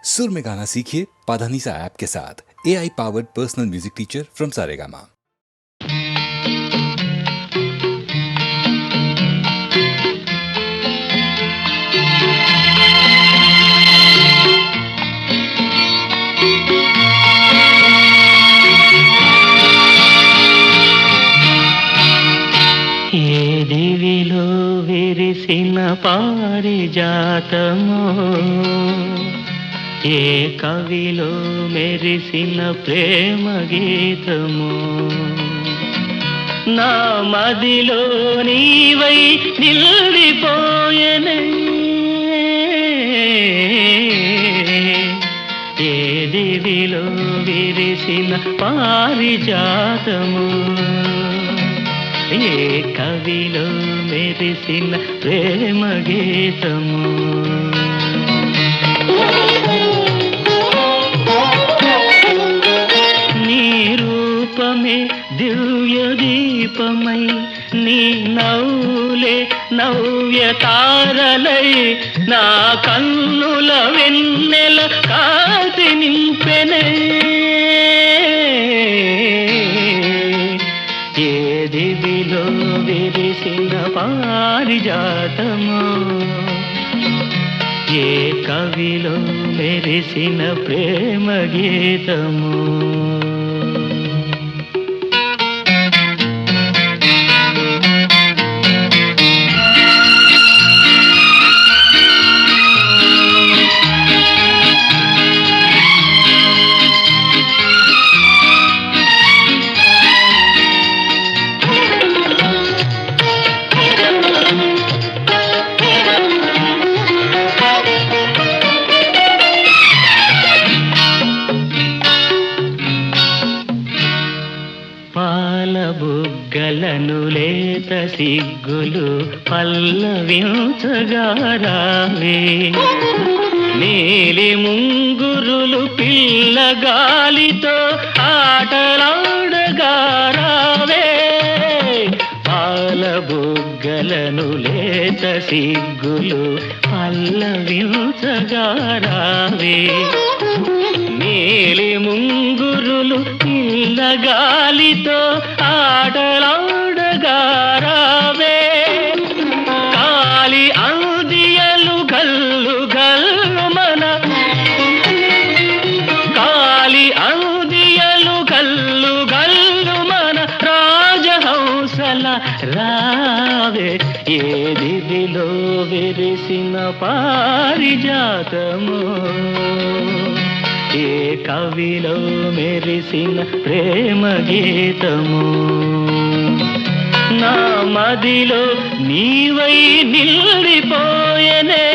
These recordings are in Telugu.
सुर में गाना सीखिए पाधानीसा ऐप के साथ। AI powered personal music teacher from Saregama. ఏ దివిలో విరిసిన పారిజాతమో, ఏ కవిలో మెరిసిన ప్రేమ గీతమో, నా మదిలో నీవై నిలిపోయెనే. ఏ దివిలో విరిసిన పారిజాతము, ఏ కవిలో మెరిసిన ప్రేమ గీతము. నీ రూపమే దివ్య దీపమై, నీ నవ్వులే నవ్య తారలై, నా కన్నుల వెన్నెల కాంతి నింపెనే. ఏ దివిలో విరిసిన పారిజాతమో, ఏ కవిలో మెరిసిన ప్రేమ గీతము. బుగ్గలను లేత సిగ్గులు పల్లవించగా రావే, నీలి ముంగురులు పిల్లగాలితో ఆటలాడగా రావే. పాల బుగ్గలను లేత సిగ్గులు పల్లవించగా రావే, నీలి ముంగురులు పిల్లగాలితో ఆటలాడగా రావే. కాలి అందియలు గల్లు గల్లు మన, కాలి అందియలు గల్లు గల్లు మన రాజహంసల రావే. ఏ దివిలో విరిసిన పారిజాతము, ఏ కవిలో మెరిసిన ప్రేమ గీతము. నా మదిలో నీవై నిలిపోయెనే.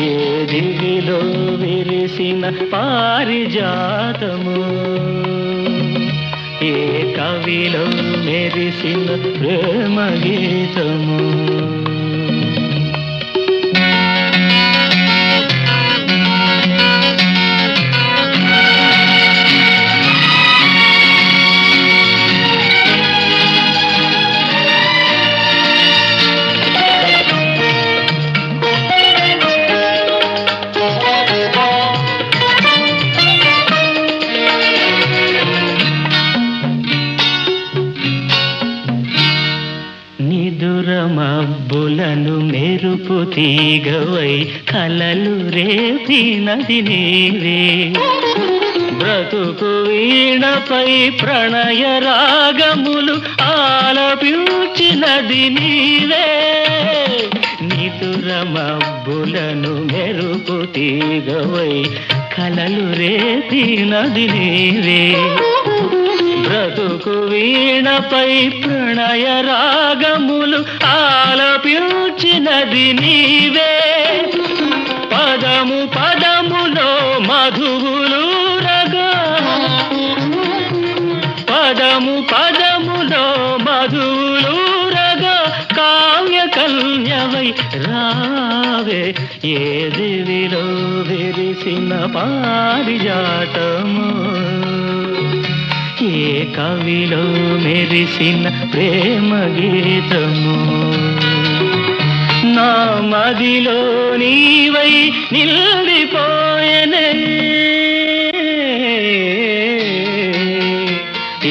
ఏ దివిలో విరిసిన పారిజాతము, ఏ కవిలో మెరిసిన ప్రేమ గీతము. మబ్బులను మెరుపు తీగవై కలలు రేపినది నీవే, బ్రతుకు వీణపై ప్రణయ రాగములు ఆలపించినది నీవే. నిదుర మబ్బులను మెరుపు తీగవై కలలు రేపినది నీవే, బ్రతుకు వీణపై ప్రణయ రాగములు ఆలపించినది నీవే. పదము పదములో మధువులు రగా, పదము పదములో మధువులు రగా, కావ్య కన్యవై రావే. ఏ దివిలో విరిసిన పారిజాతము, ఏ కవిలో మెరిసిన ప్రేమ గీతము. నా మదిలో నీవై నిలిపోయనే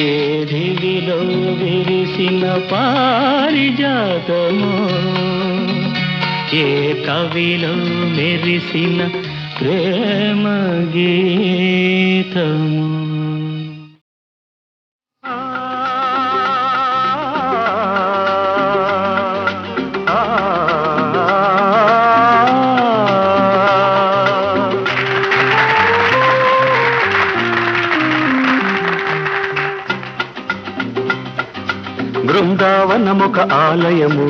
ఏ దివిలో విరిసిన పారిజాతమో ఏ కవిలో మెరిసిన ప్రేమ గీతము బృందావనమొక ఆలయము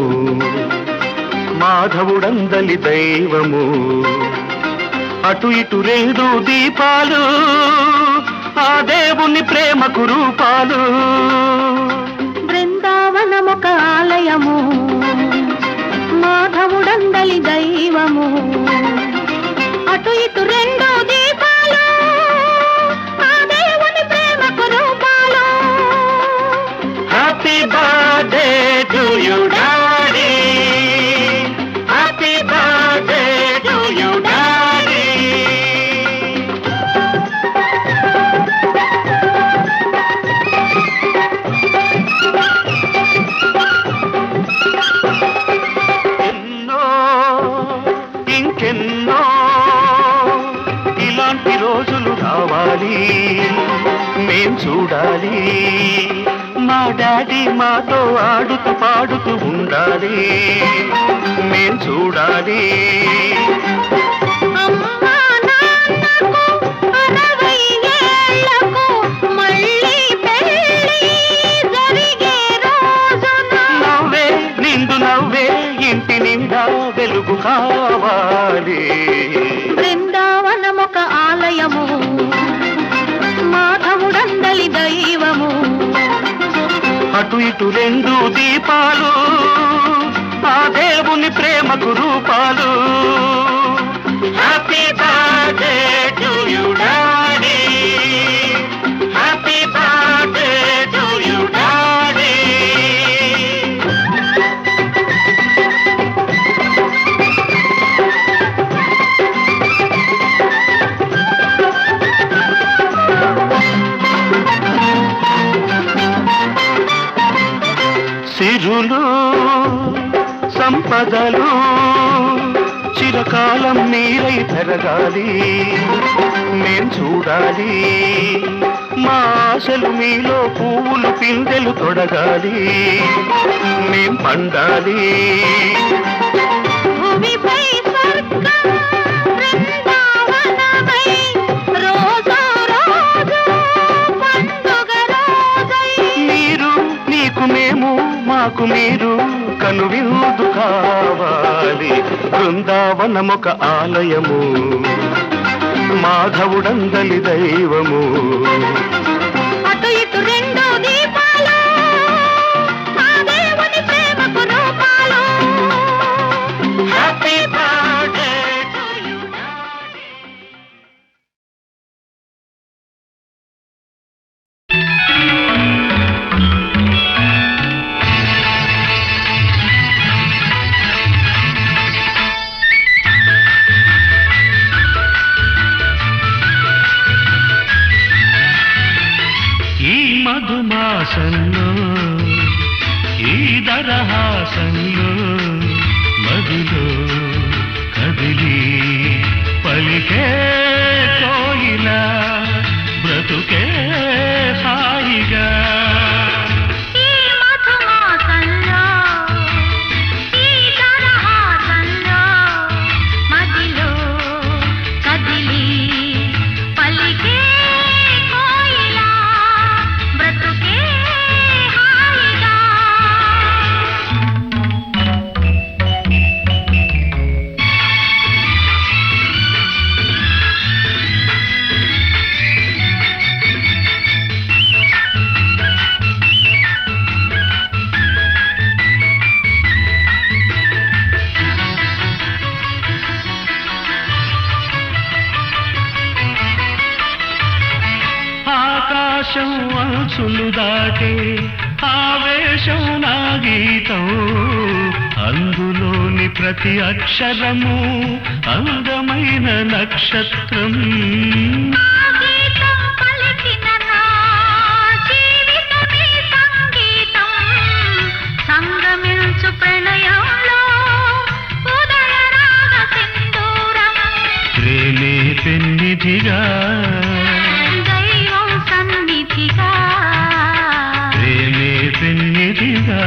మాధవుడందలి దైవము అటు ఇటు రెండు దీపాలు ఆ దేవుని ప్రేమకు రూపాలు బృందావనమొక ఆలయము మాధవుడందలి దైవము అటు ఇటు రెండు దీపాలు ఆ దేవుని ప్రేమకు రూపాలు happy birthday to you daddy happy birthday to you daddy ఎన్నో ఇంకెన్నో ఇలాంటి రోజులు రావాలి మేం చూడాలి మా డాడీ మాతో ఆడుతూ పాడుతూ ఉండాలి మేం చూడాలి అమ్మా నాన్నకు 60 ఏళ్లకు మళ్ళీ పెళ్లి జరిగే రోజున నవ్వే నిండు నవ్వే ఇంటి నిండా వెలుగు కావాలి బృందావనమొక ఆలయము మాధవుడందలి దైవము అటు ఇటు రెండు దీపాలు ఆ దేవుని ప్రేమకు రూపాలు happy birthday to you daddy happy birthday to you daddy సిరులు సంపదలు చిరకాలం మీరై పెరగాలి మేం చూడాలి మా ఆశలు మీలో పువ్వులు పిందెలు తొడగాలి మేం పండాలి భూమిపై స్వర్గం బృందావనమై రోజు రోజు పండుగ రోజై మీరు నీకు మేము మాకు మీరు కనువిందు కావాలి బృందావనమొక ఆలయము మాధవుడందలి దైవము అటు ఇటు రెండు దీపాలు ఆ దేవుని ప్రేమకు రూపాలు హ్యాపీ బర్త్డే టు యు ఈ మధుమాసంలో ఈ దరహాసంలో మదిలో కదిలి పలికే కోయిలా బ్రతుకే హాయిగా ఈ మధుమాసంలో ఈ దరహాసంలో మదిలో కదిలి పలికే కోయిలా బ్రతుకే హాయిగా ఆకాశం అంచులు దాటే ఆవేశం నా గీతం అందులోని ప్రతి అక్షరము అందమైన నక్షత్రం నా గీతం పలికిన నా జీవితమే సంగీతం సంగమించు ప్రణయంలో ఉదయ రాగ సింధూరం ప్రేమే పెన్నిధిగా దైవం సన్నిధిగా ప్రేమే పెన్నిధిగా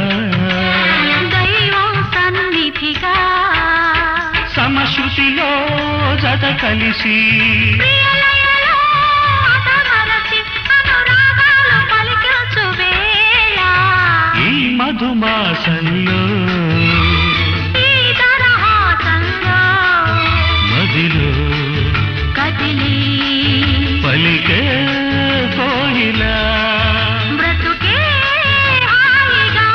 దైవం సన్నిధిగా సమశృతిలో జత కలిసి ప్రియలయలో అతమరచి అనురాగాలు పలికించు వేళ ఈ మధుమాసంలో ఈ దరహాసంలో మదిలో కదిలి పలికే కోయిలా బ్రతుకే హాయిగా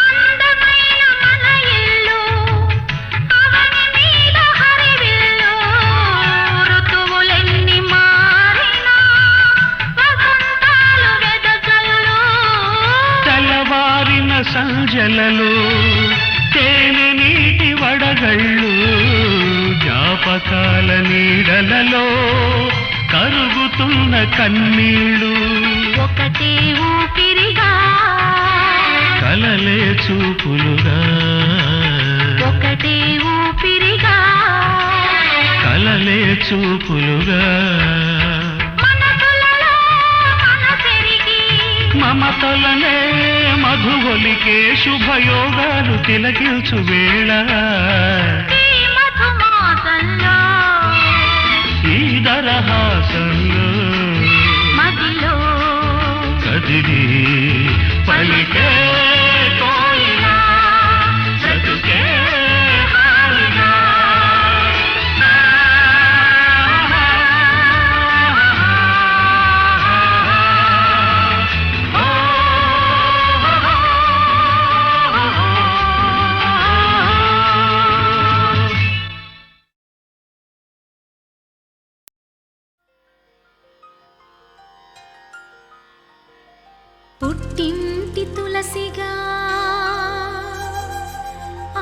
అందమైన మన ఇల్లు అవని మీద హరివిల్లు ఋతువులెన్ని మారినా వసంతాలు వెదజల్లు తెల్లవారిన సంజలలో తేనె నీటి వడగళ్ళు జ్ఞాపకాల నీడలలో కరుగుతున్న కన్నీళ్ళు ఒకటే ఊపిరిగా కలలే చూపులుగా ఒకటే ఊపిరిగా కలలే చూపులుగా మనసులలో మనసెరిగి మమతలనే మధువలికే శుభయోగాలు తిలకించు వేళ ఈ మధుమాసంలో ఈ దరహాసంలో మదిలో కదిలి పలికే కోయిలా బ్రతుకే హాయిగా. పుట్టింటి తులసిగా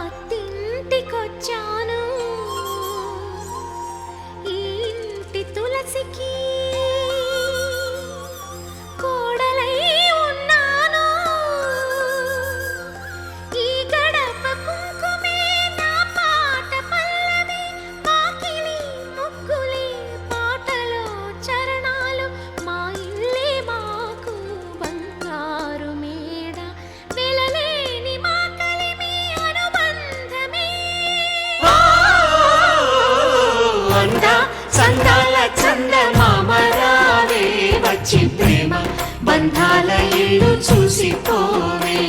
అత్తింటికొచ్చాను ఈ ఇంటి తులసికి కోడలై ఉన్నాను ఈ గడప కుంకుమే నా పాట పల్లవి పాకిలి ముగ్గులే పాటలో చరణాలు మా ఇల్లే మాకు బంగారు మేడ వెలలేని మా కలిమి అనుబంధమే అంద చందాల చందమామ రావే వచ్చి ప్రేమ బంధాల ఇల్లు చూసిపోవే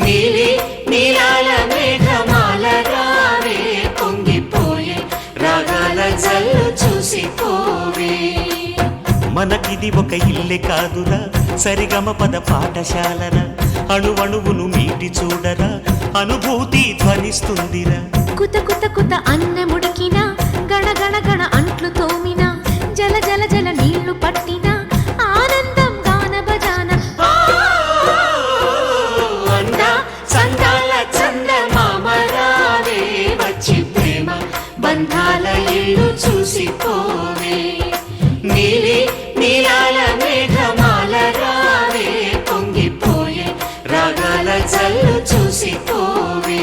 నీలి నీలాల మేఘమాల రావే పొంగిపోయే రాగాల జల్లు చూసిపోవే మనకిది ఒక ఇల్లే కాదురా సరిగమ పద పాఠశాలరా అణువణువును మీటి చూడరా అనుభూతి ధ్వనిస్తుందిరా కుత కుత కుత అన్నముడికిన గణ గణ గణ అంట్లు తోమిన జల జల జల నీళ్లు పట్టిన ఆనందం గాన బజాన అంద చందాల చందమామ రావే వచ్చి ప్రేమ బంధాల ఇల్లు చూసిపోవే నీలి నీలాల మేఘమాల రావే పొంగిపోయే రాగాల జల్లు చూసిపోవే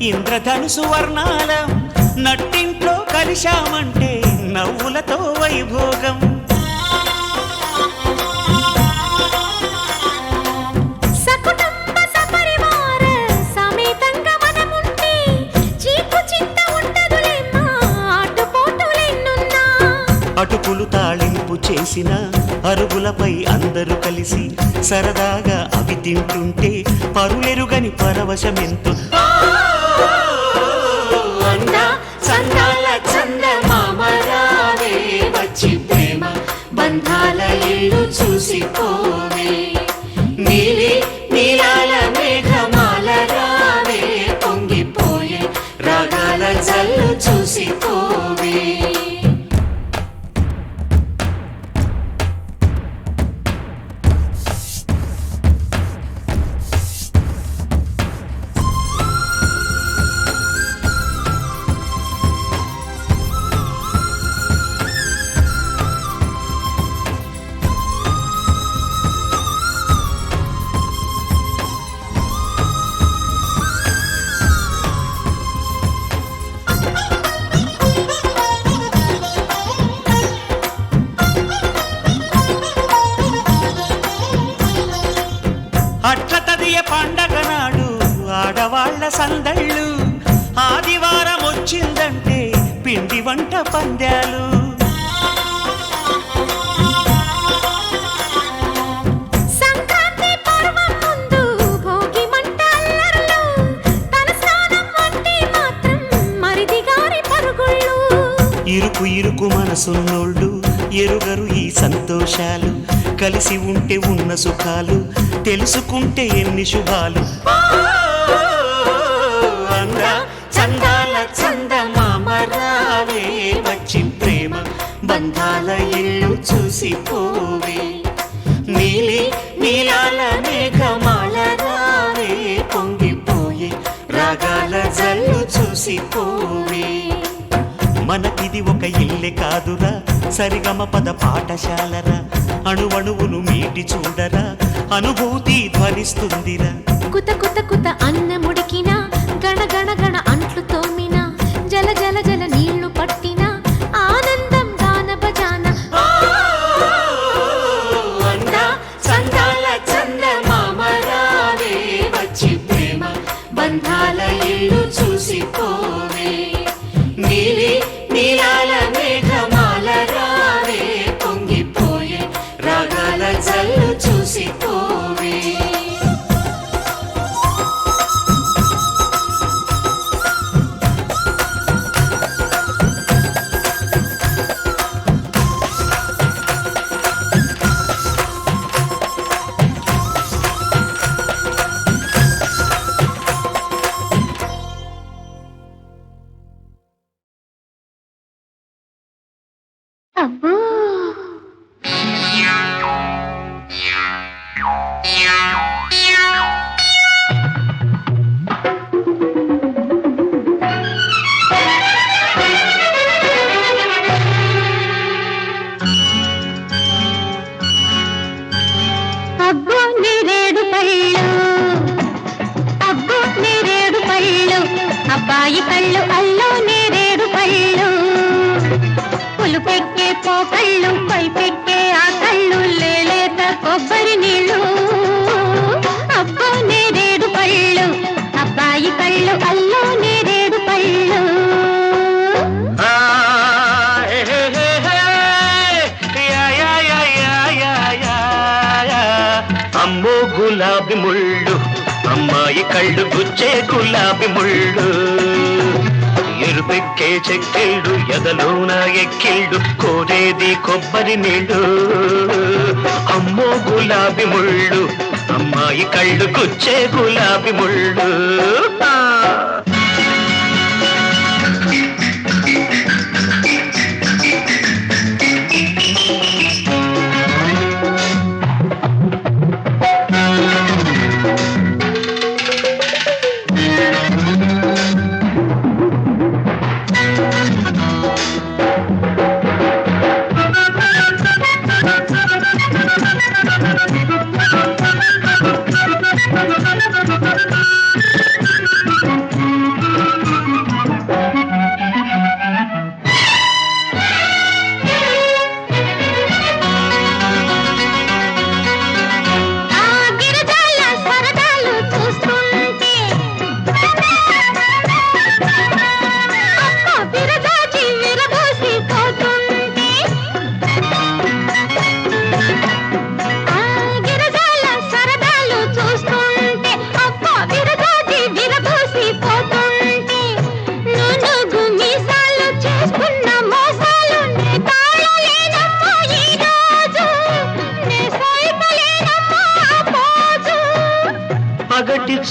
ఇంద్రధనుసు వర్ణాలం నట్టింట్లో కలిశామంటే నవ్వులతో వైభోగం. సకుటుంబ సపరివార సమేతంగా మనముంటే చీకు చింత ఉండదులేమ్మా ఆటుపోటులెన్నున్నా. అటుకులు తాళింపు చేసిన అరుగులపై అందరూ కలిసి సరదాగా అవి తింటుంటే పరులెరుగని పరవశమెంతో. అందా చందాల చందమామ రావే వచ్చి ప్రేమ బంధాల ఇల్లు చూసిపోవే. నీలి నీలాల మేఘమాల రావే పొంగిపోయే రాగాల జల్లు చూసిపోవే. అట్ల తదియ పండగ నాడు ఆడవాళ్ల సందళ్ళు, ఆదివారం వచ్చిందంటే పిండి వంట పందాలు. సంక్రాంతి పర్వం ముందు భోగి మంట అల్లర్లు, తన స్నానం అంటే మాత్రం మరిది గారి పరుగుళ్ళు. ఇరుకు ఇరుకు మనసున్నోళ్ళు ఎరుగరు ఈ సంతోషాలు, కలిసి ఉంటే ఉన్న సుఖాలు తెలుసుకుంటే ఎన్ని శుభాలు. అందా చందాల చందమామ రావే వచ్చి ప్రేమ బంధాల ఇల్లు చూసిపోవే. నీలి నీలాల మేఘమాల రావే పొంగిపోయే రాగాల జల్లు చూసిపోవే. మనకిది ఒక ఇల్లే కాదురా సరిగమ పద పాఠశాలరా, అణువణువును మీటి చూడరా అనుభూతి ధ్వనిస్తుందిరా. కుత కుత కుత అన్నముడికిన గణ గణ గణ అంట్లు తోమిన జల జల జల నీళ్లు పట్టిన ఆనందం గాన భజాన. అందా చందాల చందమామ రావే వచ్చి ప్రేమ బంధాల ఇల్లు చూసిపోవే. నీలి నీలాల మేఘమాల రావే పొంగిపోయే రాగాల జల్లు చూసిపోవే. అబ్బో అబ్బో నేరేడు పళ్ళు, అబ్బో నేరేడు పళ్ళు, అబ్బాయి కళ్ళు అల్లో నేరేడు పళ్ళు, పులుపెక్కే పోకళ్ళు పైపెక్కే ఆ కళ్ళు లేలేత కొబ్బరి నీళ్ళు. అబ్బో నేరేడు పళ్ళు, అబ్బాయి కళ్ళు అల్లో నేరేడు పళ్ళు. అమ్మో గులాబీ ముళ్ళు, అమ్మాయి కళ్ళు గుచ్చే గులాబీ ముళ్ళు. ఎరుపెక్కే చెక్కిళ్ళు ఎదలోన ఎక్కిళ్ళు కోరేది కొబ్బరి నీళ్ళు. అమ్మో గులాబీ ముళ్ళు, అమ్మాయి కళ్ళు గుచ్చే గులాబీ ముళ్ళు.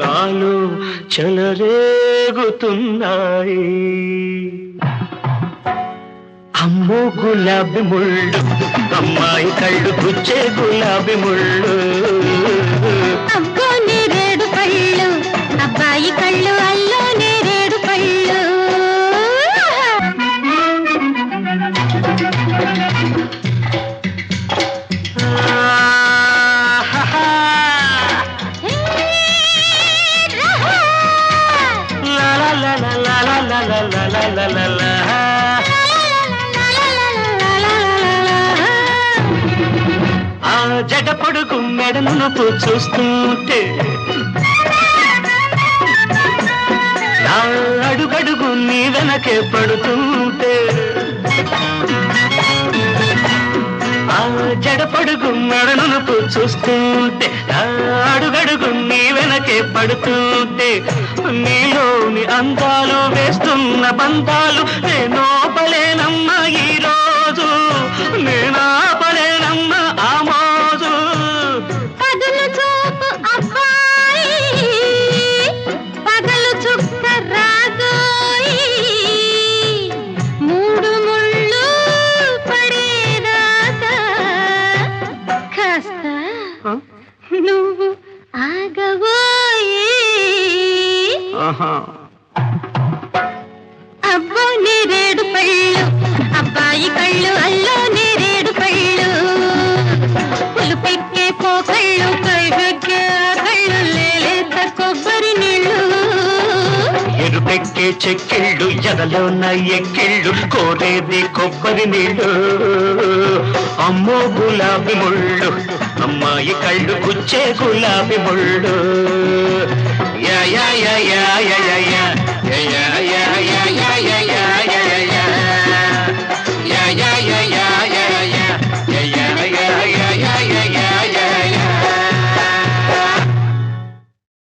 నాలో చెలరేగుతున్నాయి. అమ్మో గులాబీ ముళ్ళు, అమ్మాయి కళ్ళు గుచ్చే గులాబీ ముళ్ళు. అబ్బో నేరేడు పళ్ళు, అబ్బాయి కళ్ళు అల్లో నేరేడు పళ్ళు. ఆ జడ పొడుగు మెడను చూస్తుంటే, నా అడుగడుగు నీ వెనకే పడుతుంటే, ఆ జడ పొడుగు మెడను చూస్తుంటే, నా అడుగడుగు నీ వెనకే పడుతుంటే, నీలోని అందాలు వేస్తున్న బంధాలు నేనోపలేనమ్మా ఈ రోజు, నేనాపలేనమ్మా ఆ మోజు. పదులు చూపు అబ్బాయి, పగలు చుక్క రాజోయి, మూడు ముళ్ళు పడేదాకా కాస్త నువ్వు ఆగబోయి. అబ్బో నేరేడు పళ్ళు, అబ్బాయి కళ్ళు అల్లో నేరేడు పళ్ళు. పులుపెక్కే పోకళ్ళు, కైపెక్కే కళ్ళు, లేలేత కొబ్బరి నీళ్ళు. ఎరుపెక్కే చెక్కిళ్ళు, ఎదలోన ఎక్కిళ్ళు, కోరేది కొబ్బరి నీళ్ళు. అమ్మో గులాబీ ముళ్ళు, అమ్మాయి కళ్ళు గుచ్చే గులాబీ ముళ్ళు. Yeah yeah yeah yeah yeah yeah yeah yeah yeah yeah yeah yeah.